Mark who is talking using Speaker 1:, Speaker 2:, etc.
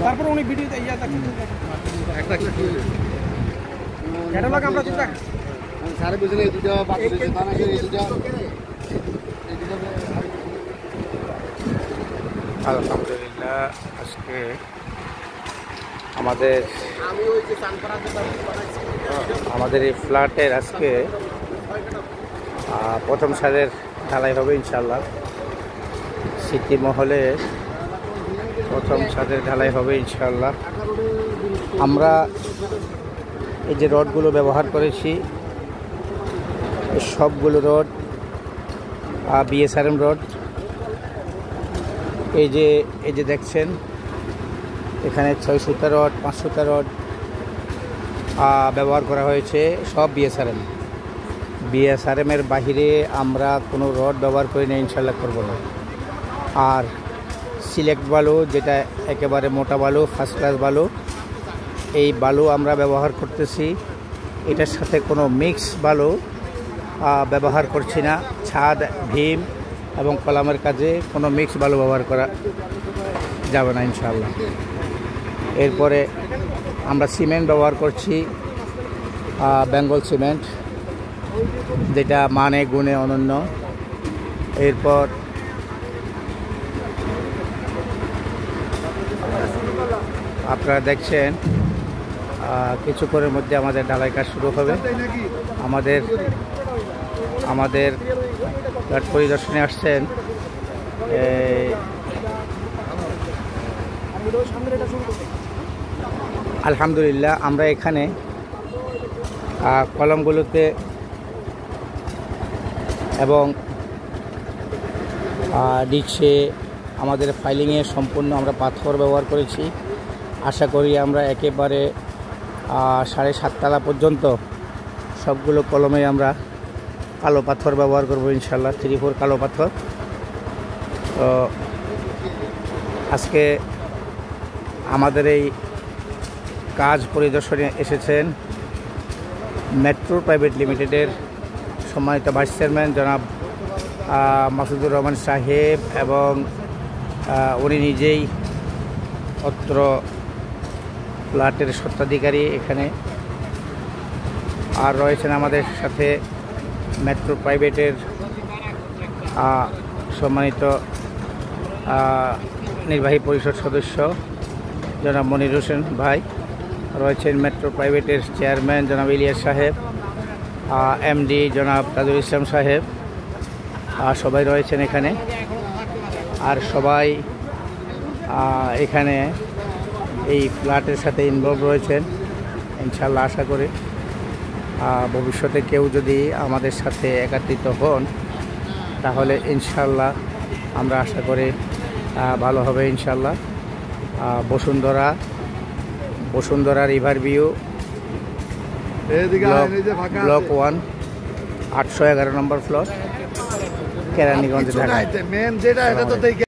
Speaker 1: তারপর উনি ভিডিও ইয়া একটা ক্যাটালগ আমরা চিন্তা
Speaker 2: সারে বুঝলে এই দুটো বাকি রয়েছে তা নাকি এই দুটো
Speaker 3: আলহামদুলিল্লাহ আজকে আমাদের এই ফ্ল্যাটের আজকে প্রথম ছাদের ঢালাই হবে ইনশাল্লাহ। সিটি মহলে প্রথম ছাদের ঢালাই হবে ইনশাল্লাহ। আমরা এই যে রডগুলো ব্যবহার করেছি সবগুলো রড বিএসআরএম রড। এই যে দেখছেন এখানে 6 সুতা রড 5 সুতা রড ব্যবহার করা হয়েছে, সব বিএসআরএমের বাহিরে আমরা কোনো রড ব্যবহার করি না, ইনশাল্লাহ করব না। আর সিলেক্ট বালু, যেটা একেবারে মোটা বালু, ফার্স্ট ক্লাস বালু, এই বালু আমরা ব্যবহার করতেছি। এটার সাথে কোনো মিক্স বালু ব্যবহার করছি না। ছাদ, ভীম এবং কলামের কাজে কোনো মিক্স বালু ব্যবহার করা যাবে না ইনশাআল্লাহ। এরপরে আমরা সিমেন্ট ব্যবহার করছি বেঙ্গল সিমেন্ট, যেটা মানে গুণে অনন্য। এরপর আপনারা দেখছেন কিছুক্ষণের মধ্যে আমাদের ঢালাই কাজ শুরু হবে। আমাদের ফ্ল্যাট পরিদর্শনে আসছেন আলহামদুলিল্লাহ। আমরা এখানে কলমগুলোতে এবং ডিচ্ছে আমাদের ফাইলিংয়ে সম্পূর্ণ আমরা পাথর ব্যবহার করেছি। আশা করি আমরা একেবারে 7.5 তলা পর্যন্ত সবগুলো কলমে আমরা কালো পাথর ব্যবহার করব ইনশাল্লাহ, 3-4 কালো পাথর। তো আজকে আমাদের এই কাজ পরিদর্শনে এসেছেন মেট্রো প্রাইভেট লিমিটেডের সম্মানিত ভাইস চেয়ারম্যান জনাব মাসুদুর রহমান সাহেব, এবং উনি নিজেই অত্র ফ্ল্যাটের স্বত্বাধিকারী এখানে। আর রয়েছেন আমাদের সাথে মেট্রো প্রাইভেটের সম্মানিত নির্বাহী পরিষদ সদস্য জনাব মনির হোসেন ভাই, রয়েছেন মেট্রো প্রাইভেটের চেয়ারম্যান জনাব ইলিয়াস সাহেব, এমডি জনাব তাজুল ইসলাম সাহেব, সবাই রয়েছেন এখানে। আর সবাই এখানে এই ফ্ল্যাটের সাথে ইনভলভ রয়েছেন ইনশাল্লাহ। আশা করি ভবিষ্যতে কেউ যদি আমাদের সাথে একত্রিত হন তাহলে ইনশাল্লাহ আমরা আশা করি ভালো হবে ইনশাল্লাহ। বসুন্ধরা রিভার ভিউ ব্লক 1 811 নম্বর ফ্লোর, কেরানীগঞ্জ, ঢাকা।